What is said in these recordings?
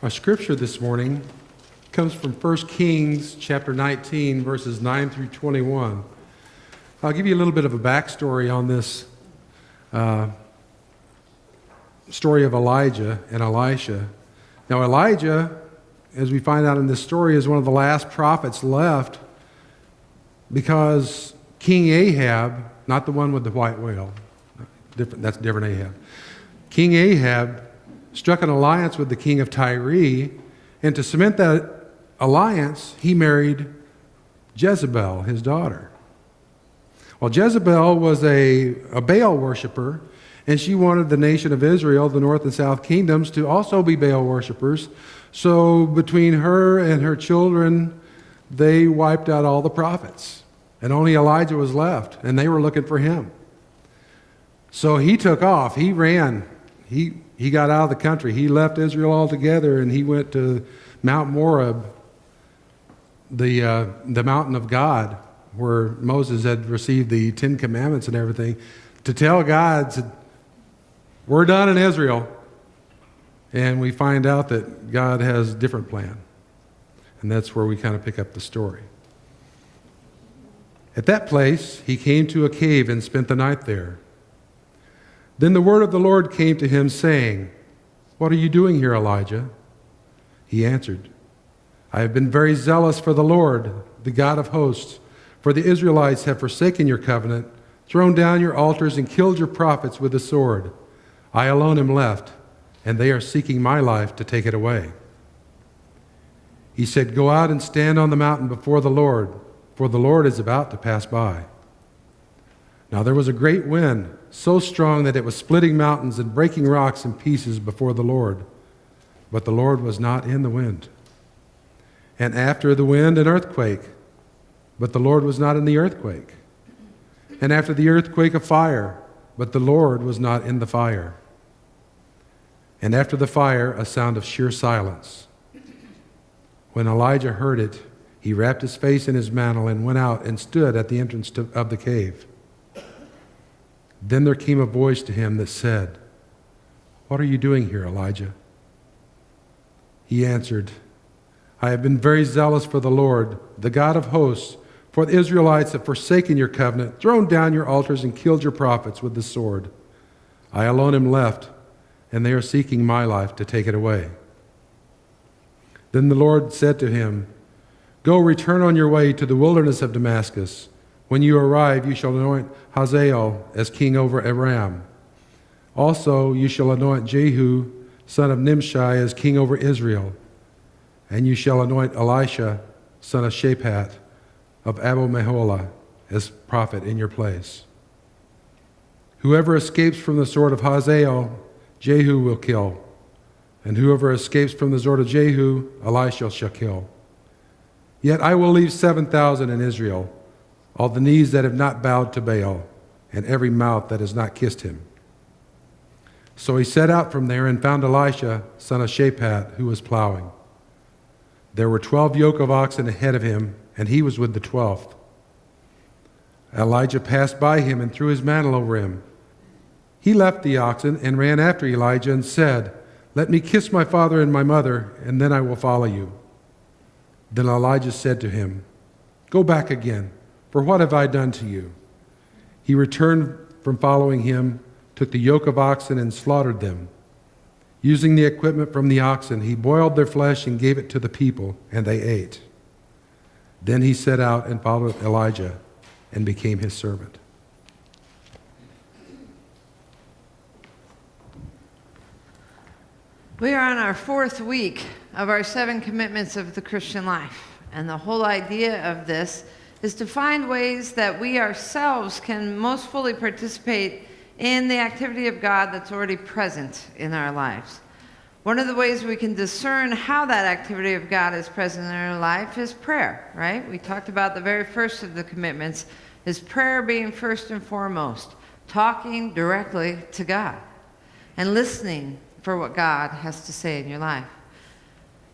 Our scripture this morning comes from 1 Kings chapter 19, verses 9 through 21. I'll give you a little bit of a backstory on this story of Elijah and Elisha. Now, Elijah, as we find out in this story, is one of the last prophets left because King Ahab, not the one with the white whale, that's different Ahab. King Ahab struck an alliance with the king of Tyre, and to cement that alliance, he married Jezebel, his daughter. Well, Jezebel was a Baal worshiper, and she wanted the nation of Israel, the north and south kingdoms, to also be Baal worshipers. So between her and her children, they wiped out all the prophets, and only Elijah was left, and they were looking for him. So he took off. He ran. He got out of the country. He left Israel altogether, and he went to Mount Moreb, the mountain of God, where Moses had received the Ten Commandments and everything, to tell God, said, we're done in Israel. And we find out that God has a different plan. And that's where we kind of pick up the story. At that place, he came to a cave and spent the night there. Then the word of the Lord came to him, saying, "What are you doing here, Elijah?" He answered, "I have been very zealous for the Lord, the God of hosts, for the Israelites have forsaken your covenant, thrown down your altars, and killed your prophets with the sword. I alone am left, and they are seeking my life to take it away." He said, "Go out and stand on the mountain before the Lord, for the Lord is about to pass by." Now there was a great wind, so strong that it was splitting mountains and breaking rocks in pieces before the Lord. But the Lord was not in the wind. And after the wind, an earthquake. But the Lord was not in the earthquake. And after the earthquake, a fire. But the Lord was not in the fire. And after the fire, a sound of sheer silence. When Elijah heard it, he wrapped his face in his mantle and went out and stood at the entrance of the cave. Then there came a voice to him that said, "What are you doing here, Elijah?" He answered, "I have been very zealous for the Lord, the God of hosts, for the Israelites have forsaken your covenant, thrown down your altars, and killed your prophets with the sword. I alone am left, and they are seeking my life to take it away." Then the Lord said to him, "Go, return on your way to the wilderness of Damascus. When you arrive, you shall anoint Hazael as king over Aram. Also, you shall anoint Jehu, son of Nimshi, as king over Israel. And you shall anoint Elisha, son of Shaphat, of Abel-Meholah, as prophet in your place. Whoever escapes from the sword of Hazael, Jehu will kill. And whoever escapes from the sword of Jehu, Elisha shall kill. Yet I will leave 7,000 in Israel, all the knees that have not bowed to Baal, and every mouth that has not kissed him." So he set out from there and found Elisha, son of Shaphat, who was plowing. There were 12 yoke of oxen ahead of him, and he was with the 12th. Elijah passed by him and threw his mantle over him. He left the oxen and ran after Elijah and said, "Let me kiss my father and my mother, and then I will follow you." Then Elijah said to him, "Go back again, for what have I done to you?" He returned from following him, took the yoke of oxen and slaughtered them. Using the equipment from the oxen, he boiled their flesh and gave it to the people, and they ate. Then he set out and followed Elijah and became his servant. We are on our 4th week of our 7 commitments of the Christian life. And the whole idea of this is to find ways that we ourselves can most fully participate in the activity of God that's already present in our lives. One of the ways we can discern how that activity of God is present in our life is prayer, right? We talked about the very first of the commitments is prayer being first and foremost, talking directly to God and listening for what God has to say in your life.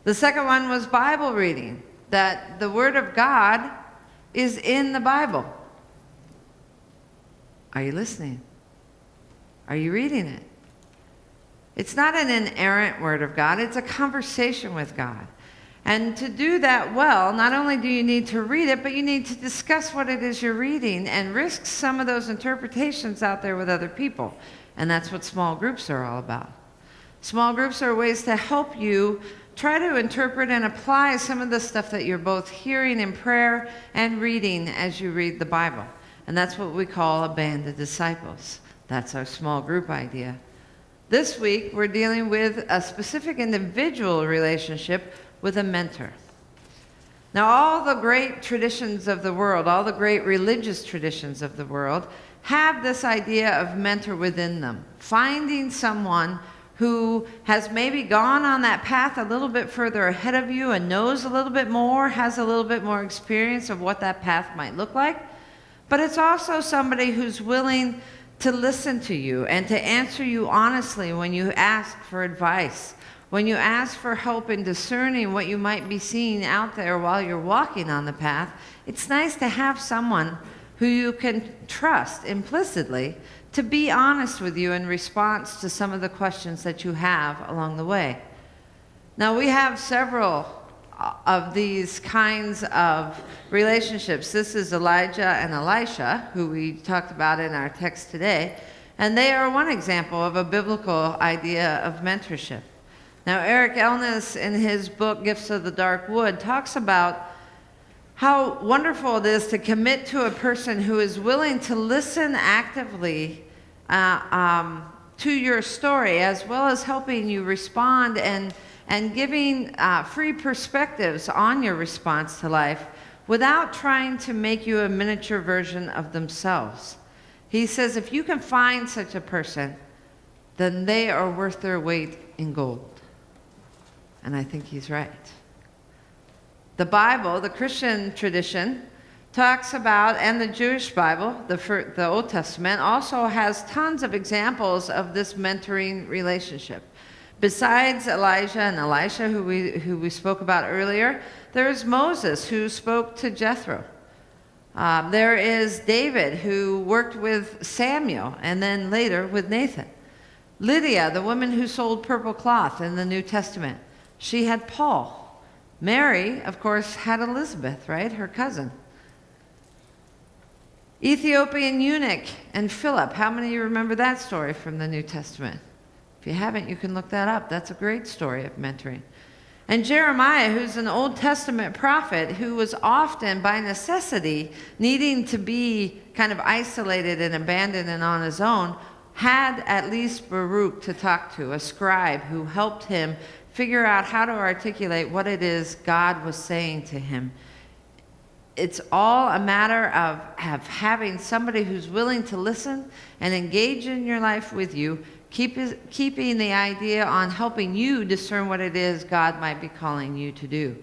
The second one was Bible reading, that the Word of God is in the Bible. Are you listening? Are you reading it? It's not an inerrant word of God, it's a conversation with God. And to do that well, not only do you need to read it, but you need to discuss what it is you're reading and risk some of those interpretations out there with other people. And that's what small groups are all about. Small groups are ways to help you try to interpret and apply some of the stuff that you're both hearing in prayer and reading as you read the Bible. And that's what we call a band of disciples. That's our small group idea. This week, we're dealing with a specific individual relationship with a mentor. Now, all the great traditions of the world, all the great religious traditions of the world, have this idea of mentor within them. Finding someone who has maybe gone on that path a little bit further ahead of you and knows a little bit more, has a little bit more experience of what that path might look like. But it's also somebody who's willing to listen to you and to answer you honestly when you ask for advice, when you ask for help in discerning what you might be seeing out there while you're walking on the path. It's nice to have someone who you can trust implicitly to be honest with you in response to some of the questions that you have along the way. Now, we have several of these kinds of relationships. This is Elijah and Elisha, who we talked about in our text today, and they are one example of a biblical idea of mentorship. Now, Eric Elnes, in his book, Gifts of the Dark Wood, talks about how wonderful it is to commit to a person who is willing to listen actively to your story, as well as helping you respond and giving free perspectives on your response to life without trying to make you a miniature version of themselves. He says if you can find such a person, then they are worth their weight in gold. And I think he's right. The Bible, the Christian tradition, talks about, and the Jewish Bible, the Old Testament, also has tons of examples of this mentoring relationship. Besides Elijah and Elisha, who we spoke about earlier, there's Moses, who spoke to Jethro. There is David, who worked with Samuel, and then later with Nathan. Lydia, the woman who sold purple cloth in the New Testament, she had Paul. Mary, of course, had Elizabeth, right, her cousin. Ethiopian eunuch and Philip. How many of you remember that story from the New Testament? If you haven't, you can look that up. That's a great story of mentoring. And Jeremiah, who's an Old Testament prophet who was often, by necessity, needing to be kind of isolated and abandoned and on his own, had at least Baruch to talk to, a scribe who helped him figure out how to articulate what it is God was saying to him. It's all a matter of having somebody who's willing to listen and engage in your life with you, keeping the idea on helping you discern what it is God might be calling you to do.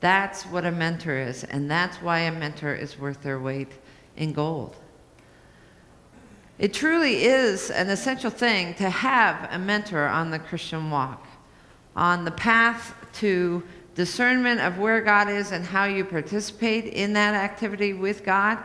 That's what a mentor is, and that's why a mentor is worth their weight in gold. It truly is an essential thing to have a mentor on the Christian walk, on the path to discernment of where God is and how you participate in that activity with God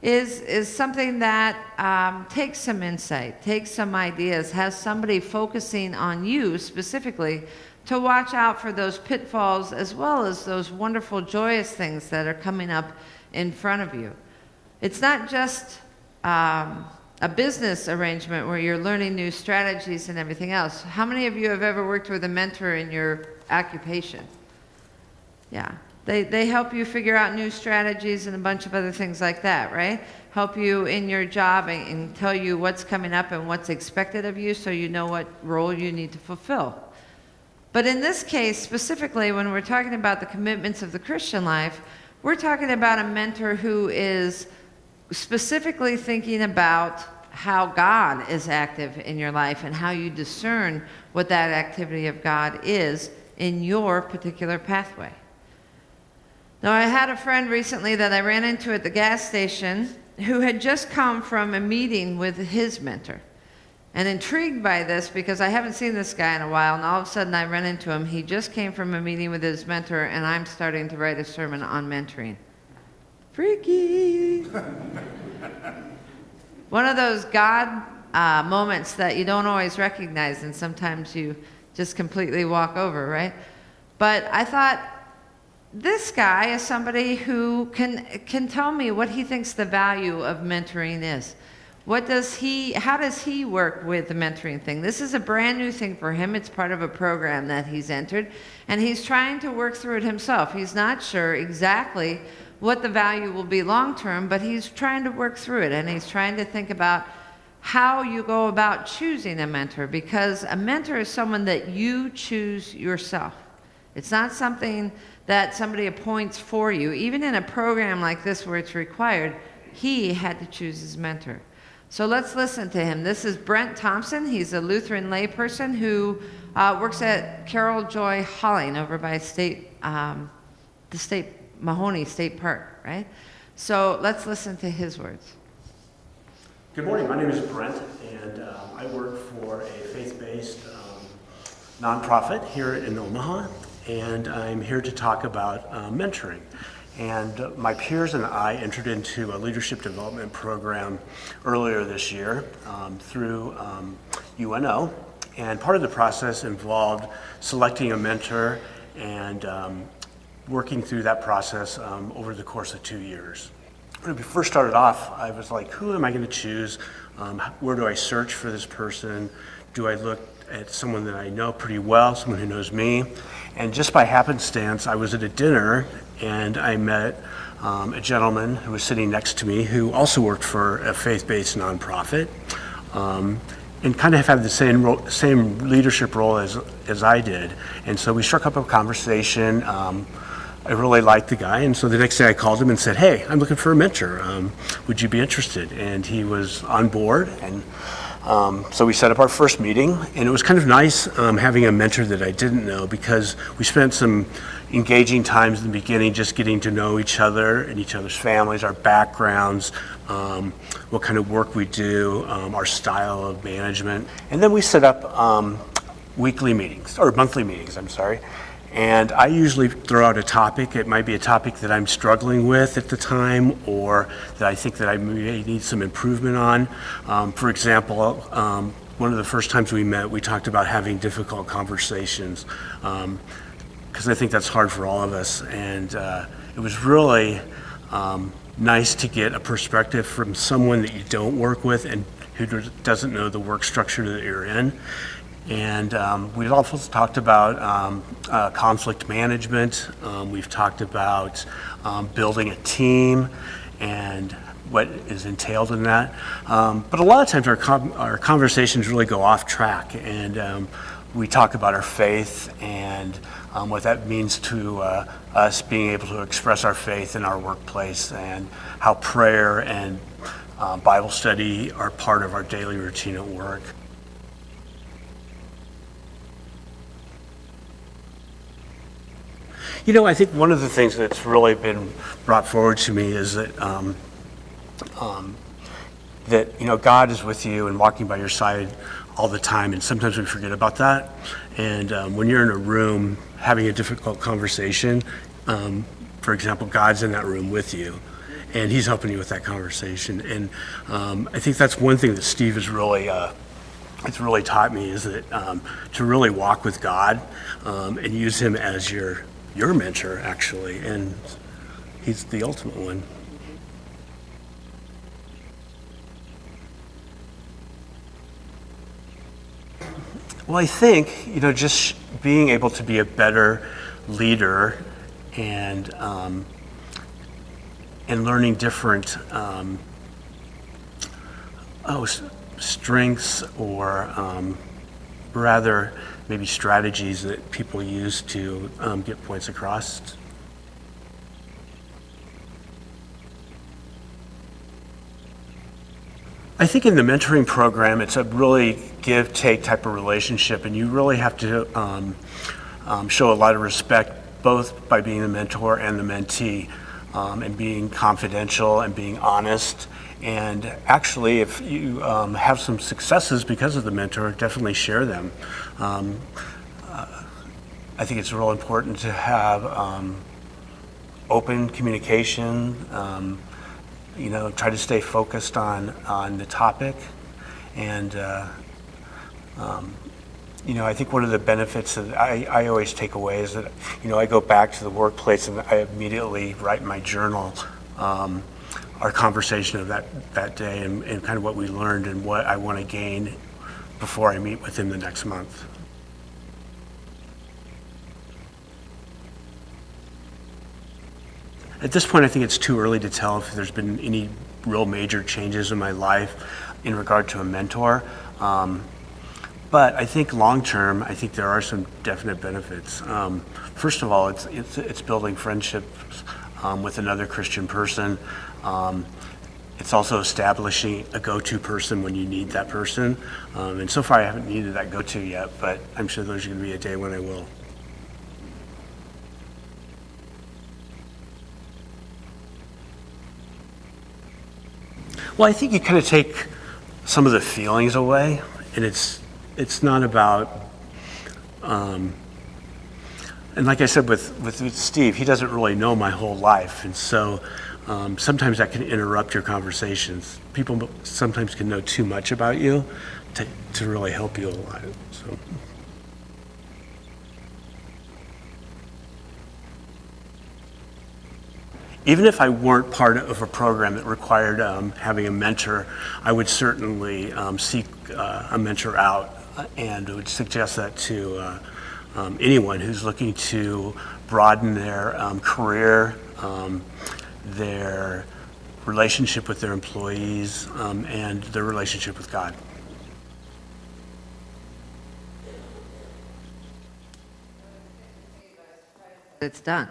is something that takes some insight, takes some ideas, has somebody focusing on you specifically to watch out for those pitfalls as well as those wonderful, joyous things that are coming up in front of you. It's not just a business arrangement where you're learning new strategies and everything else. How many of you have ever worked with a mentor in your occupation? Yeah, they help you figure out new strategies and a bunch of other things like that, right? Help you in your job and tell you what's coming up and what's expected of you so you know what role you need to fulfill. But in this case, specifically, when we're talking about the commitments of the Christian life, we're talking about a mentor who is specifically thinking about how God is active in your life and how you discern what that activity of God is in your particular pathway. Now, I had a friend recently that I ran into at the gas station who had just come from a meeting with his mentor. And intrigued by this, because I haven't seen this guy in a while, and all of a sudden I run into him. He just came from a meeting with his mentor, and I'm starting to write a sermon on mentoring. Freaky! One of those God moments that you don't always recognize, and sometimes you just completely walk over, right? But I thought, this guy is somebody who can tell me what he thinks the value of mentoring is. How does he work with the mentoring thing? This is a brand new thing for him. It's part of a program that he's entered, and he's trying to work through it himself. He's not sure exactly what the value will be long term, but he's trying to work through it, and he's trying to think about how you go about choosing a mentor, because a mentor is someone that you choose yourself. It's not something that somebody appoints for you. Even in a program like this where it's required, he had to choose his mentor. So let's listen to him. This is Brent Thompson. He's a Lutheran layperson who works at Carol Joy Halling over by Mahoney State Park, right? So let's listen to his words. Good morning, my name is Brent, and I work for a faith-based nonprofit here in Omaha, and I'm here to talk about mentoring. And my peers and I entered into a leadership development program earlier this year through UNO, and part of the process involved selecting a mentor and working through that process over the course of 2 years. When we first started off, I was like, who am I going to choose? Where do I search for this person? Do I look at someone that I know pretty well, someone who knows me? And just by happenstance, I was at a dinner and I met a gentleman who was sitting next to me who also worked for a faith-based nonprofit and kind of had the same leadership role as I did. And so we struck up a conversation. I really liked the guy, and so the next day I called him and said, hey, I'm looking for a mentor. Would you be interested? And he was on board, and so we set up our first meeting, and it was kind of nice having a mentor that I didn't know, because we spent some engaging times in the beginning just getting to know each other and each other's families, our backgrounds, what kind of work we do, our style of management. And then we set up weekly meetings, or monthly meetings, I'm sorry. And I usually throw out a topic. It might be a topic that I'm struggling with at the time, or that I think that I may need some improvement on. For example, one of the first times we met, we talked about having difficult conversations, because I think that's hard for all of us. And it was really nice to get a perspective from someone that you don't work with and who doesn't know the work structure that you're in. And we've also talked about conflict management. We've talked about building a team and what is entailed in that. But a lot of times our conversations really go off track, and we talk about our faith and what that means to us being able to express our faith in our workplace, and how prayer and Bible study are part of our daily routine at work. You know, I think one of the things that's really been brought forward to me is that God is with you and walking by your side all the time, and sometimes we forget about that. And when you're in a room having a difficult conversation, for example, God's in that room with you, and He's helping you with that conversation. And I think that's one thing that Steve has really it's really taught me, is that to really walk with God and use Him as your mentor, actually, and He's the ultimate one. Well, I think, just being able to be a better leader and learning different strengths, or rather maybe strategies that people use to get points across. I think in the mentoring program, it's a really give-take type of relationship, and you really have to show a lot of respect, both by being the mentor and the mentee, and being confidential and being honest. And actually, if you have some successes because of the mentor, definitely share them. I think it's real important to have open communication, try to stay focused on the topic, And I think one of the benefits that I always take away is that, I go back to the workplace and I immediately write in my journal our conversation of that day and kind of what we learned and what I want to gain before I meet with him the next month. At this point, I think it's too early to tell if there's been any real major changes in my life in regard to a mentor. But I think long term, I think there are some definite benefits. First of all, it's building friendships with another Christian person. It's also establishing a go-to person when you need that person. And so far, I haven't needed that go-to yet, but I'm sure there's going to be a day when I will. Well, I think you kind of take some of the feelings away, and it's not about, and like I said with Steve, he doesn't really know my whole life, and so sometimes that can interrupt your conversations. People sometimes can know too much about you to really help you a lot. So. Even if I weren't part of a program that required having a mentor, I would certainly seek a mentor out and would suggest that to anyone who's looking to broaden their career, their relationship with their employees, and their relationship with God. It's done.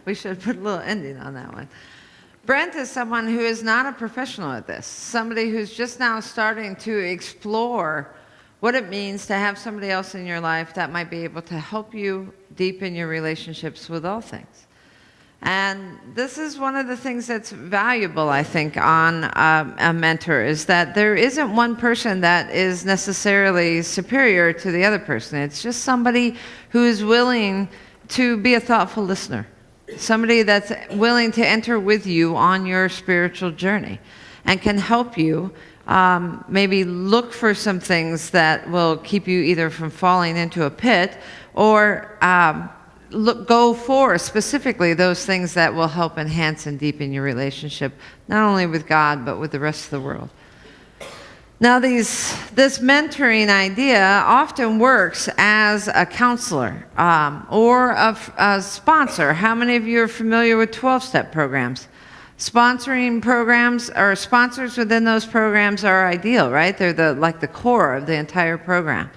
We should put a little ending on that one. Brent is someone who is not a professional at this, somebody who's just now starting to explore what it means to have somebody else in your life that might be able to help you deepen your relationships with all things. And this is one of the things that's valuable, I think, on a mentor, is that there isn't one person that is necessarily superior to the other person. It's just somebody who is willing to be a thoughtful listener. Somebody that's willing to enter with you on your spiritual journey and can help you maybe look for some things that will keep you either from falling into a pit or go for specifically those things that will help enhance and deepen your relationship, not only with God, but with the rest of the world. Now, this mentoring idea often works as a counselor or a sponsor. How many of you are familiar with 12-step programs? Sponsoring programs or sponsors within those programs are ideal, right? They're like the core of the entire program.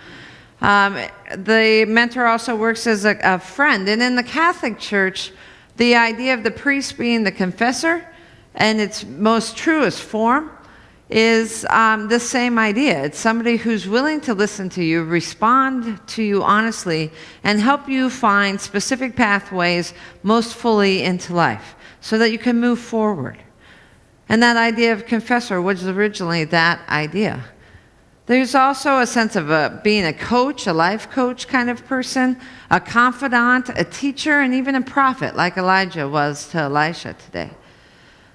The mentor also works as a friend. And in the Catholic Church, the idea of the priest being the confessor in its most truest form is the same idea. It's somebody who's willing to listen to you, respond to you honestly, and help you find specific pathways most fully into life so that you can move forward. And that idea of confessor was originally that idea. There's also a sense of being a coach, a life coach kind of person, a confidant, a teacher, and even a prophet like Elijah was to Elisha today.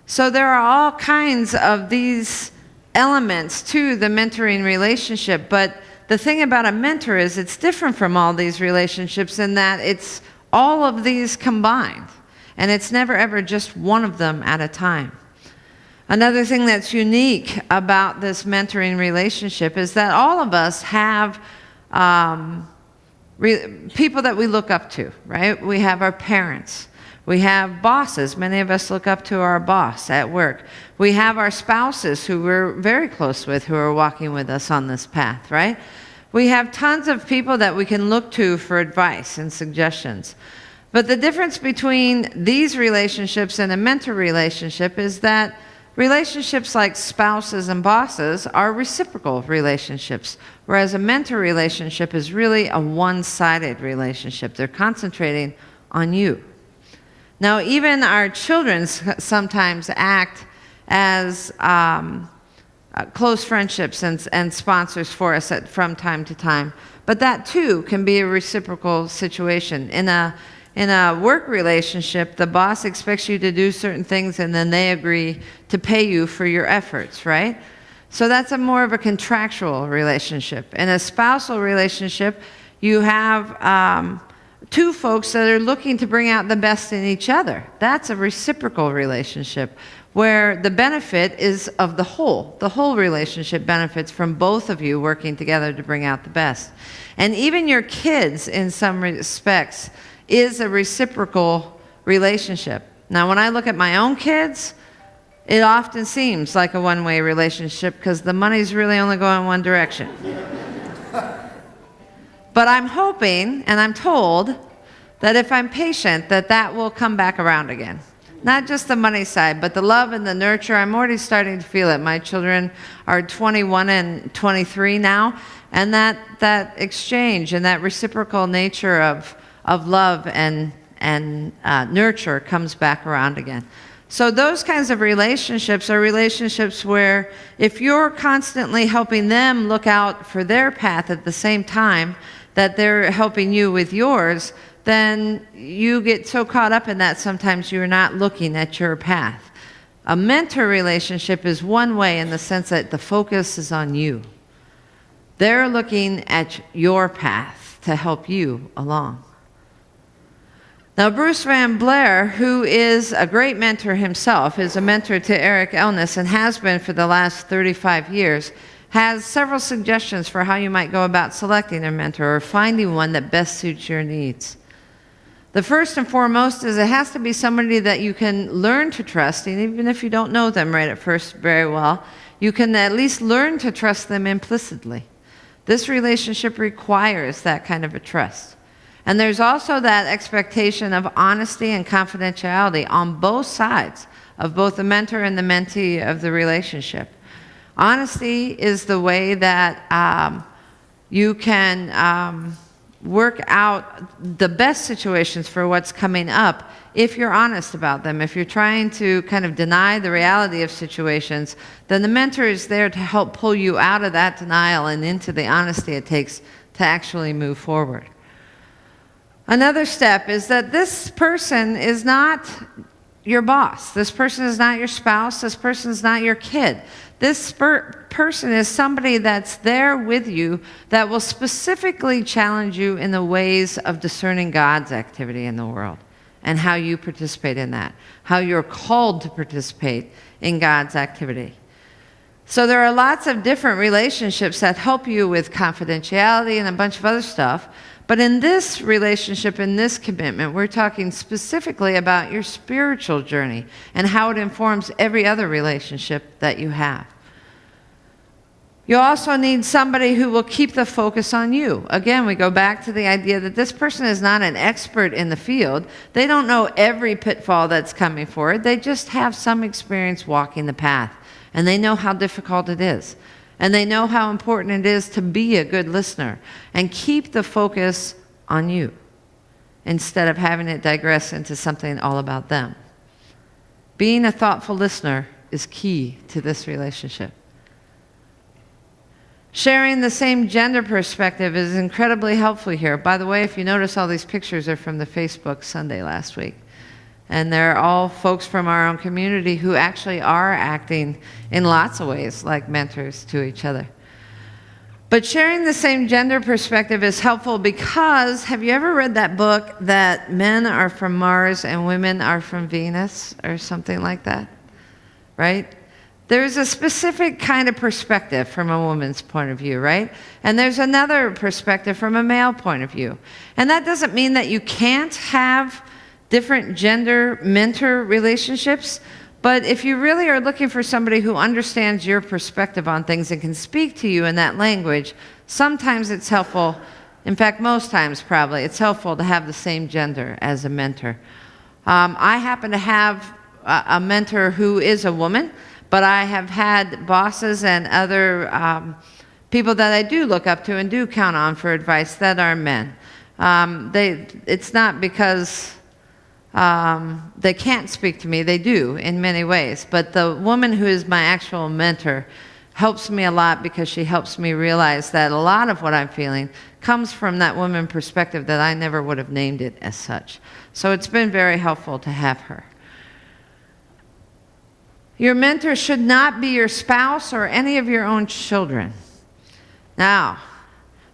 So there are all kinds of these elements to the mentoring relationship, but the thing about a mentor is it's different from all these relationships in that it's all of these combined, and it's never ever just one of them at a time. Another thing that's unique about this mentoring relationship is that all of us have people that we look up to, right? We have our parents. We have bosses. Many of us look up to our boss at work. We have our spouses who we're very close with who are walking with us on this path, right? We have tons of people that we can look to for advice and suggestions. But the difference between these relationships and a mentor relationship is that relationships like spouses and bosses are reciprocal relationships, whereas a mentor relationship is really a one-sided relationship. They're concentrating on you. Now, even our children sometimes act as close friendships and sponsors for us from time to time. But that, too, can be a reciprocal situation. In a work relationship, the boss expects you to do certain things, and then they agree to pay you for your efforts, right? So that's a more of a contractual relationship. In a spousal relationship, you have two folks that are looking to bring out the best in each other. That's a reciprocal relationship where the benefit is of the whole. The whole relationship benefits from both of you working together to bring out the best. And even your kids, in some respects, is a reciprocal relationship. Now, when I look at my own kids, it often seems like a one-way relationship because the money's really only going one direction. But I'm hoping, and I'm told, that if I'm patient, that will come back around again. Not just the money side, but the love and the nurture. I'm already starting to feel it. My children are 21 and 23 now, and that exchange and that reciprocal nature of love and nurture comes back around again. So those kinds of relationships are relationships where if you're constantly helping them look out for their path at the same time that they're helping you with yours, then you get so caught up in that sometimes you're not looking at your path. A mentor relationship is one way in the sense that the focus is on you. They're looking at your path to help you along. Now, Bruce Van Blair, who is a great mentor himself, is a mentor to Eric Elnes and has been for the last 35 years, has several suggestions for how you might go about selecting a mentor or finding one that best suits your needs. The first and foremost is it has to be somebody that you can learn to trust, and even if you don't know them right at first very well, you can at least learn to trust them implicitly. This relationship requires that kind of a trust. And there's also that expectation of honesty and confidentiality on both sides of both the mentor and the mentee of the relationship. Honesty is the way that you can work out the best situations for what's coming up if you're honest about them. If you're trying to kind of deny the reality of situations, then the mentor is there to help pull you out of that denial and into the honesty it takes to actually move forward. Another step is that this person is not your boss. This person is not your spouse. This person is not your kid. This person is somebody that's there with you that will specifically challenge you in the ways of discerning God's activity in the world and how you participate in that, how you're called to participate in God's activity. So there are lots of different relationships that help you with confidentiality and a bunch of other stuff. But in this relationship, in this commitment, we're talking specifically about your spiritual journey and how it informs every other relationship that you have. You also need somebody who will keep the focus on you. Again, we go back to the idea that this person is not an expert in the field. They don't know every pitfall that's coming forward. They just have some experience walking the path, and they know how difficult it is. And they know how important it is to be a good listener and keep the focus on you instead of having it digress into something all about them. Being a thoughtful listener is key to this relationship. Sharing the same gender perspective is incredibly helpful here. By the way, if you notice, all these pictures are from the Facebook Sunday last week. And they're all folks from our own community who actually are acting in lots of ways like mentors to each other. But sharing the same gender perspective is helpful because, have you ever read that book that men are from Mars and women are from Venus or something like that? Right? There's a specific kind of perspective from a woman's point of view, right? And there's another perspective from a male point of view. And that doesn't mean that you can't have different gender mentor relationships, but if you really are looking for somebody who understands your perspective on things and can speak to you in that language, sometimes it's helpful, in fact most times probably, it's helpful to have the same gender as a mentor. I happen to have a mentor who is a woman, but I have had bosses and other people that I do look up to and do count on for advice that are men. It's not because they can't speak to me. They do in many ways. But the woman who is my actual mentor helps me a lot because she helps me realize that a lot of what I'm feeling comes from that woman perspective that I never would have named it as such. So it's been very helpful to have her. Your mentor should not be your spouse or any of your own children. Now,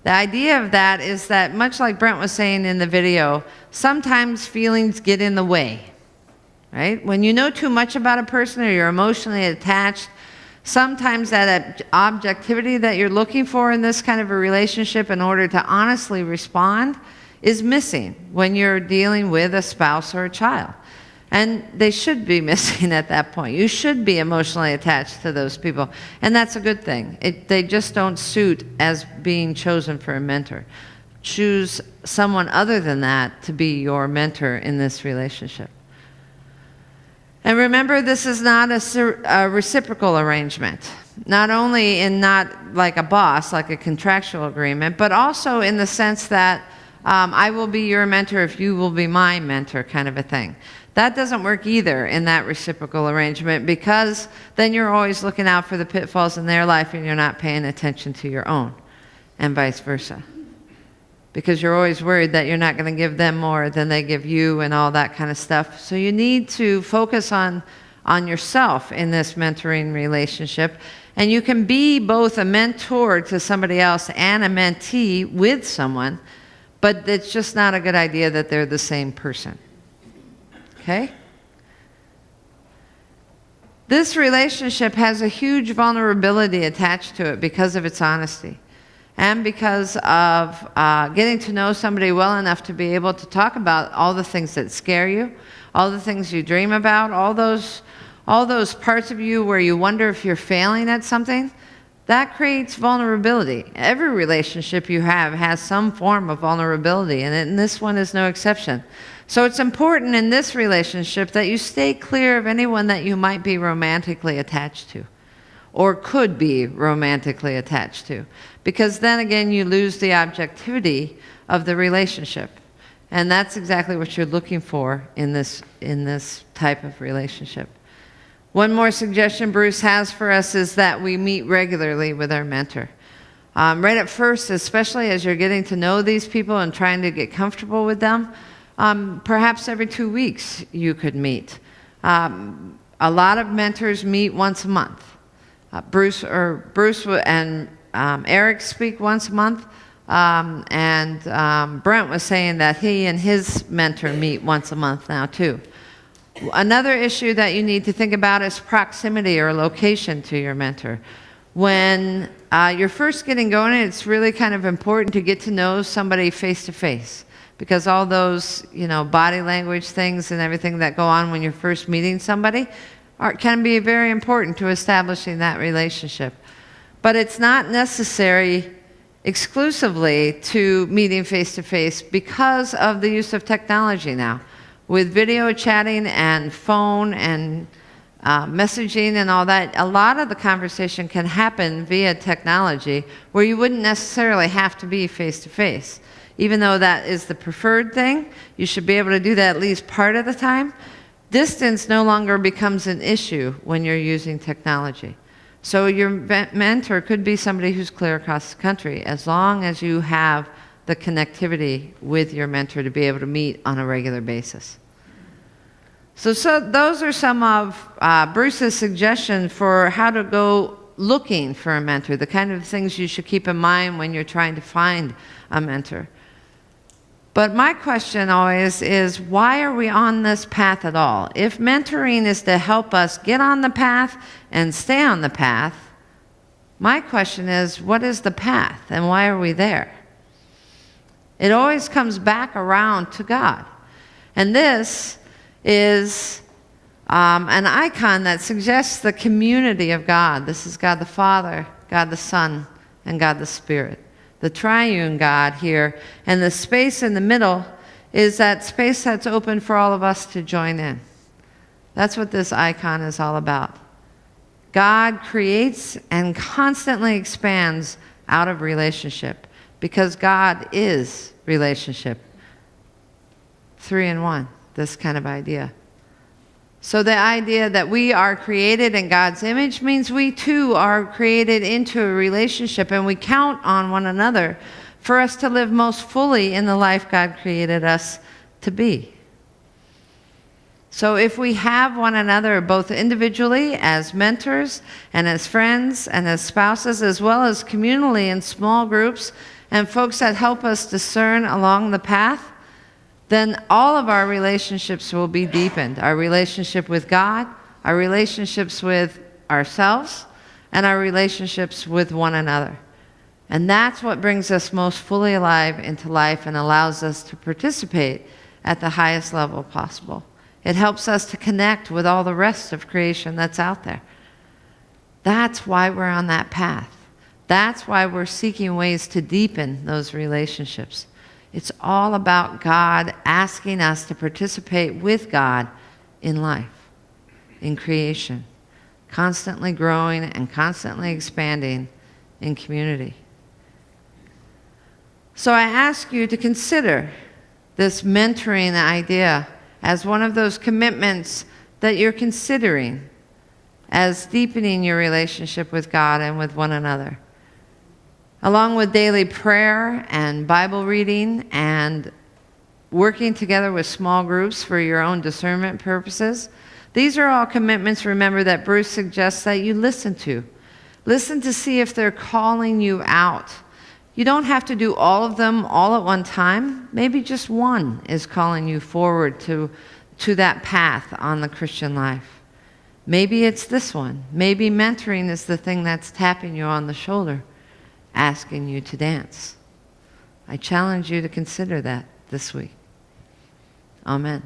the idea of that is that, much like Brent was saying in the video, sometimes feelings get in the way, right? When you know too much about a person or you're emotionally attached, sometimes that objectivity that you're looking for in this kind of a relationship in order to honestly respond is missing when you're dealing with a spouse or a child. And they should be missing at that point. You should be emotionally attached to those people. And that's a good thing. They just don't suit as being chosen for a mentor. Choose someone other than that to be your mentor in this relationship. And remember, this is not a reciprocal arrangement. Not only in not like a boss, like a contractual agreement, but also in the sense that I will be your mentor if you will be my mentor, kind of a thing. That doesn't work either in that reciprocal arrangement, because then you're always looking out for the pitfalls in their life and you're not paying attention to your own, and vice versa. Because you're always worried that you're not going to give them more than they give you and all that kind of stuff. So you need to focus on yourself in this mentoring relationship. And you can be both a mentor to somebody else and a mentee with someone, but it's just not a good idea that they're the same person. Okay? This relationship has a huge vulnerability attached to it because of its honesty and because of getting to know somebody well enough to be able to talk about all the things that scare you, all the things you dream about, all those parts of you where you wonder if you're failing at something. That creates vulnerability. Every relationship you have has some form of vulnerability, and this one is no exception. So it's important in this relationship that you stay clear of anyone that you might be romantically attached to or could be romantically attached to, because then again you lose the objectivity of the relationship. And that's exactly what you're looking for in this type of relationship. One more suggestion Bruce has for us is that we meet regularly with our mentor. Right at first, especially as you're getting to know these people and trying to get comfortable with them, perhaps every 2 weeks you could meet. A lot of mentors meet once a month. Bruce and Eric speak once a month, and Brent was saying that he and his mentor meet once a month now too. Another issue that you need to think about is proximity or location to your mentor. When you're first getting going, it's really kind of important to get to know somebody face to face, because all those body language things and everything that go on when you're first meeting somebody can be very important to establishing that relationship. But it's not necessary exclusively to meeting face to face because of the use of technology now. With video chatting and phone and messaging and all that, a lot of the conversation can happen via technology where you wouldn't necessarily have to be face-to-face. Even though that is the preferred thing, you should be able to do that at least part of the time. Distance no longer becomes an issue when you're using technology. So your mentor could be somebody who's clear across the country, as long as you have the connectivity with your mentor to be able to meet on a regular basis. So those are some of Bruce's suggestions for how to go looking for a mentor, the kind of things you should keep in mind when you're trying to find a mentor. But my question always is, why are we on this path at all? If mentoring is to help us get on the path and stay on the path, my question is, what is the path and why are we there? It always comes back around to God. And this is an icon that suggests the community of God. This is God the Father, God the Son, and God the Spirit. The triune God here. And the space in the middle is that space that's open for all of us to join in. That's what this icon is all about. God creates and constantly expands out of relationship, because God is relationship. 3 in 1, this kind of idea. So the idea that we are created in God's image means we too are created into a relationship, and we count on one another for us to live most fully in the life God created us to be. So if we have one another, both individually as mentors and as friends and as spouses, as well as communally in small groups and folks that help us discern along the path, then all of our relationships will be deepened. Our relationship with God, our relationships with ourselves, and our relationships with one another. And that's what brings us most fully alive into life and allows us to participate at the highest level possible. It helps us to connect with all the rest of creation that's out there. That's why we're on that path. That's why we're seeking ways to deepen those relationships. It's all about God asking us to participate with God in life, in creation, constantly growing and constantly expanding in community. So I ask you to consider this mentoring idea as one of those commitments that you're considering as deepening your relationship with God and with one another. Along with daily prayer and Bible reading and working together with small groups for your own discernment purposes, these are all commitments, remember, that Bruce suggests that you listen to. Listen to see if they're calling you out. You don't have to do all of them all at one time. Maybe just one is calling you forward to that path on the Christian life. Maybe it's this one. Maybe mentoring is the thing that's tapping you on the shoulder, asking you to dance. I challenge you to consider that this week. Amen.